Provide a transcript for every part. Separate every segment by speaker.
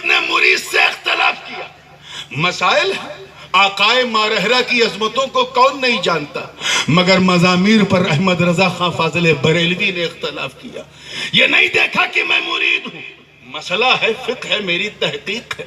Speaker 1: अपने मुरीद से इख्तलाफ किया। मसाइल आकाए मारहरा की अजमतों को कौन नहीं जानता, मगर मजामीर पर अहमद रजा खां फाजिल बरेलवी ने इख्तलाफ किया। ये नहीं देखा कि मैं मुरीद हूं, मसला है फिक्र है, मेरी तहकीक है।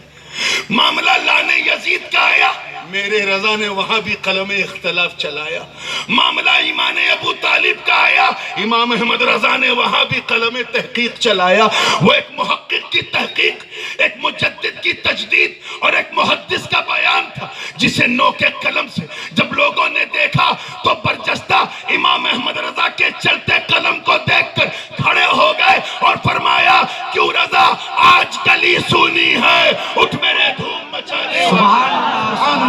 Speaker 1: मामला लाने यजीद का आया, मेरे रजा ने वहां भी कलम इख्तलाफ चलाया। मामला इमाम अबू तालिब का आया, इमाम अहमद रजा ने वहां भी कलम तहकीक चलाया। वो एक मुहक्किक की तहकीक, एक मुजद्दिद की तजदीद और एक मुहद्दिस का बयान था, जिसे नो के कलम से जब लोगों ने देखा तो बरजस्ता इमाम अहमद रजा के चलते कलम को देखकर खड़े हो गए और फरमाया, क्यों रजा आज गली सुनी है, उठ मेरे धूम मचाने।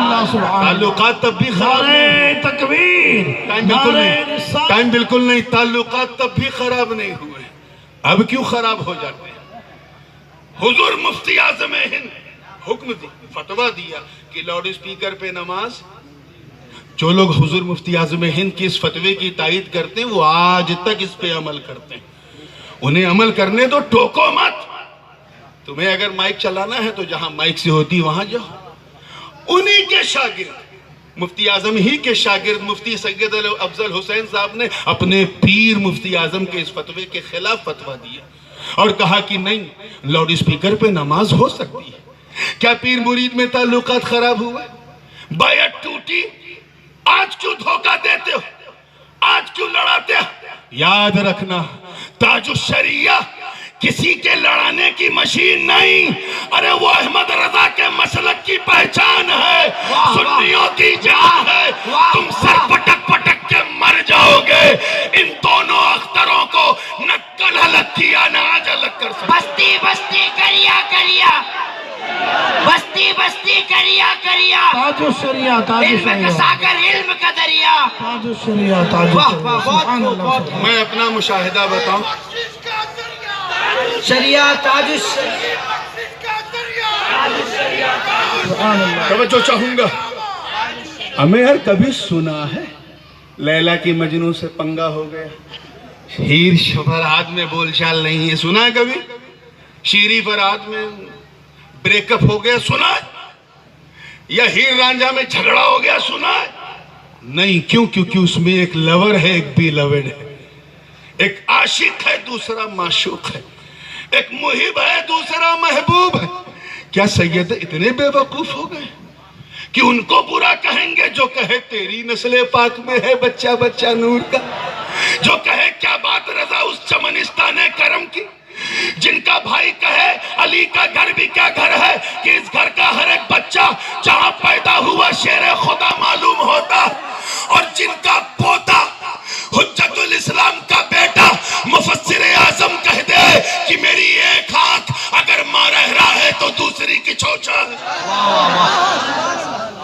Speaker 1: ताल्लुकात तब भी खराब नहीं,
Speaker 2: तकबीर,
Speaker 1: टाइम बिल्कुल नहीं, ताल्लुकात तब भी खराब नहीं हुए, अब क्यों खराब हो जाते हैं। हुजूर मुफ्ती आज़म हिंद हुक्म दी, फतवा दिया कि लाउड स्पीकर पे नमाज। जो लोग हुजूर मुफ्ती आज़म हिंद की इस फतवे की तायीद करते हैं वो आज तक इस पे अमल करते हैं। उन्हें अमल करने दो, टोको मत। तुम्हें अगर माइक चलाना है तो जहां माइक से होती वहां जाओ। उन्हीं के शागिर्द, मुफ्ती आजम ही के शागिर्द मुफ्ती सैयद अफजल हुसैन साहब ने अपने पीर मुफ्ती आजम के इस फतवे के खिलाफ फतवा दिया और कहा कि नहीं, लाउड स्पीकर पे नमाज हो सकती है। क्या पीर मुरीद में ताल्लुकात खराब हुआ, बायत टूटी? आज क्यों धोखा देते हो, आज क्यों लड़ाते हो? याद रखना, ताजुश शरिया किसी के लड़ाने की मशीन नहीं, अरे वो अहमद रजा के मसलक की पहचान है, सुन्नियों की जान है। तुम सर पटक पटक के मर जाओगे। इन दोनों अख्तरों को न कल अलग किया न आज अलग कर सकते।
Speaker 2: बस्ती बस्ती करिया करिया, बस्ती बस्ती करिया करिया, ताजो शरिया, ताजो का सागर, इल्म का दरिया, ताजो शरिया, ताजो।
Speaker 1: मैं अपना मुशाहिदा बताऊं,
Speaker 2: शरिया ताजो
Speaker 1: तवज्जो चाहूंगा। हमें यार कभी सुना है लैला की मजनू से पंगा हो गया, हीर फरहाद में बोलचाल नहीं है, सुना है कभी? शीरी फरहाद में ब्रेकअप हो गया, सुना है? या हीर रांझा में झगड़ा हो गया, सुना है? नहीं। क्यों? क्योंकि उसमें एक लवर है, एक बिलवड है, एक आशिक है, दूसरा माशूक है, एक मुहिब है, दूसरा महबूब है। क्या सैयद इतने बेवकूफ हो गए कि उनको बुरा कहेंगे जो कहे तेरी नस्ले पाक में है बच्चा बच्चा नूर का, जो कहे क्या बात रजा उस चमनिस्ताने करम की, जिनका भाई कहे अली का घर भी क्या घर है कि इस घर का हर एक बच्चा जहां पैदा हुआ शेर खुदा मालूम होता, और जिनका पोता हुज्जतुल इस्लाम का बेटा मुफस्सिर आजम कह दे कि मेरी एक आंख अगर मारहरा है तो दूसरी की चौचा है।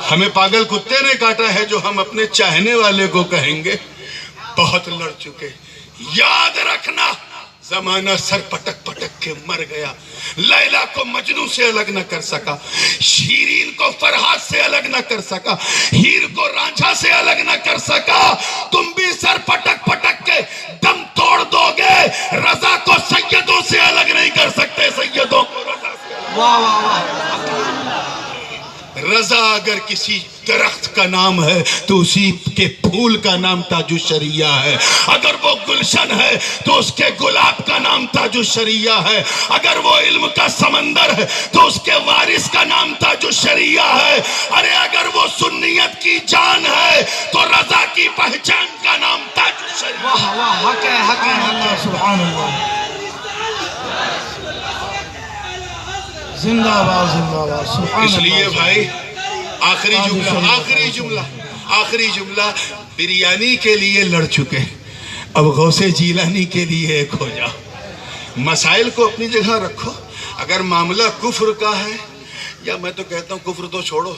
Speaker 1: हमें पागल कुत्ते ने काटा है जो हम अपने चाहने वाले को कहेंगे। बहुत लड़ चुके, याद रखना, जमाना सर पटक पटक के मर गया। लैला को मजनू से अलग न कर सका, शीरीन को फरहाद से अलग न कर सका, हीर को रांझा से अलग न कर सका। तुम भी सर पटक पटक के दम तोड़ दोगे। रजा को सैयदों से अलग नहीं कर सकते, सैयदों को रजा से। वाह वाह वाह। रजा अगर किसी दरख्त का नाम है तो उसी के फूल का नाम ताजुशरिया है। अगर वो गुलशन है तो उसके गुलाब का नाम ताजुशरिया है। अगर वो इल्म का समंदर है तो उसके वारिस का नाम ताजुशरिया है। अरे अगर वो सुन्नियत की जान है तो रजा की पहचान का नाम ताजुशरिया।
Speaker 2: वाह वाह, हक है, हक है, अल्लाह सुभान अल्लाह, जिंदाबाद जिंदाबाद, सुभान।
Speaker 1: इसलिए भाई आखिरी जुमला बिरयानी के लिए लड़ चुके, अब गौसे जीलानी के लिए एक हो जाओ। मसाइल को अपनी जगह रखो। अगर मामला कुफ्र का है, या मैं तो कहता हूँ कुफ्र तो छोड़ो,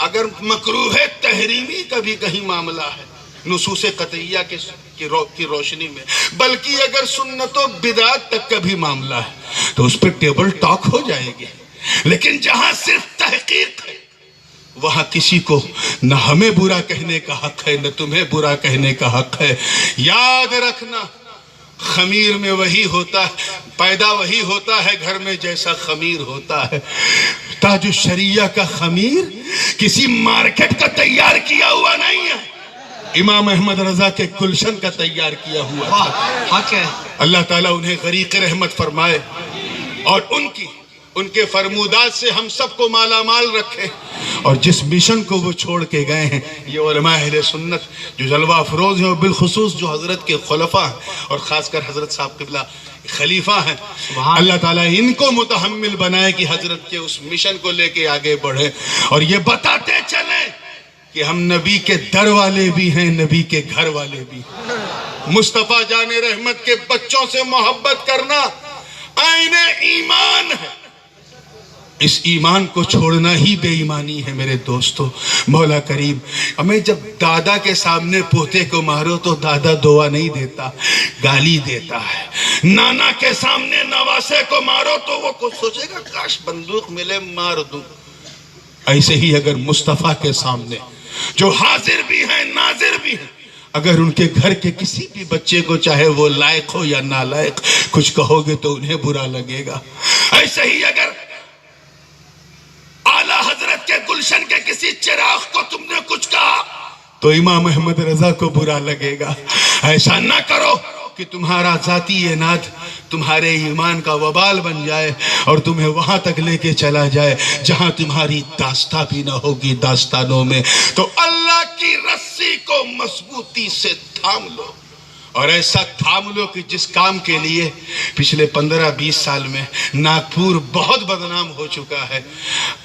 Speaker 1: अगर मकरूह तहरीमी का भी कहीं मामला है नुसूस कतइया की रोशनी में, बल्कि अगर सुन्नतो बिदात तक का भी मामला है तो उस पर टेबल टॉक हो जाएगी। लेकिन जहां सिर्फ तहकीक है वहां किसी को न हमें बुरा कहने का हक है न तुम्हें बुरा कहने का हक है। याद रखना, खमीर में वही होता है, पैदा वही होता है घर में जैसा खमीर होता है। ताजुश शरिया का खमीर किसी मार्केट का तैयार किया हुआ नहीं है, इमाम अहमद रजा के गुलशन का तैयार किया हुआ है। अल्लाह ताला उन्हें गरीक़ रहमत फरमाए और उनके फरमूदात से हम सबको मालामाल रखे। और जिस मिशन को वो छोड़ के गए हैं, ये उलमा अहले सुन्नत जो जलवा अफरोज हैं और बिलखुसूस जो हजरत के खुलफा हैं और ख़ासकर हजरत साहब क़िबला खलीफा हैं, अल्लाह ताला इनको मुतहम्मिल बनाए कि हजरत के उस मिशन को लेके आगे बढ़े और ये बताते चले कि हम नबी के दर वाले भी हैं, नबी के घर वाले भी। मुस्तफ़ा जाने रहमत के बच्चों से मोहब्बत करना आईने ईमान है। इस ईमान को छोड़ना ही बेईमानी है मेरे दोस्तों। मौला करीम हमें जब दादा के सामने पोते को मारो तो दादा दुआ नहीं देता, गाली देता है। नाना के सामने नवासे को मारो तो वो कुछ सोचेगा काश बंदूक मिले मार दूं। ऐसे ही अगर मुस्तफ़ा के सामने जो हाजिर भी हैं नाजिर भी हैं, अगर उनके घर के किसी भी बच्चे को चाहे वो लायक हो या नालायक कुछ कहोगे तो उन्हें बुरा लगेगा। ऐसे ही अगर आला हजरत के गुलशन के किसी चिराग को तुमने कुछ कहा तो इमाम अहमद रजा को बुरा लगेगा। ऐसा ना करो कि तुम्हारा जाती नाद तुम्हारे ईमान का वबाल बन जाए और तुम्हें वहां तक लेके चला जाए जहां तुम्हारी दास्ता भी ना होगी दास्तानों में। तो अल्लाह की रस्सी को मजबूती से थाम लो और ऐसा थाम लो कि जिस काम के लिए पिछले 15-20 साल में नागपुर बहुत बदनाम हो चुका है,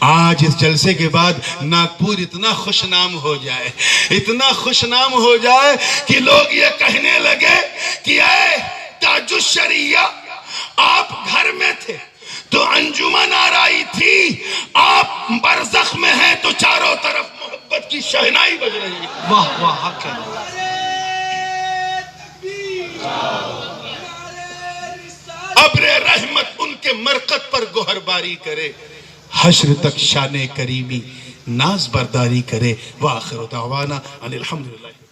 Speaker 1: आज इस जलसे के बाद नागपुर इतना खुशनाम हो जाए, इतना खुशनाम हो जाए कि लोग ये कहने लगे कि ऐ ताजुश शरिया आप घर में थे तो अंजुमन आ रही थी, आप बरज़ख में हैं तो चारों तरफ मोहब्बत की शहनाई बज रही है।
Speaker 2: वाह वाह, हक है।
Speaker 1: अब्रे रहमत उनके मरकत पर गोहरबारी करे, हश्र तक शाने करीमी नाज बरदारी करे। व आखिर दावाना अनिल हम्दुलिल्लाह।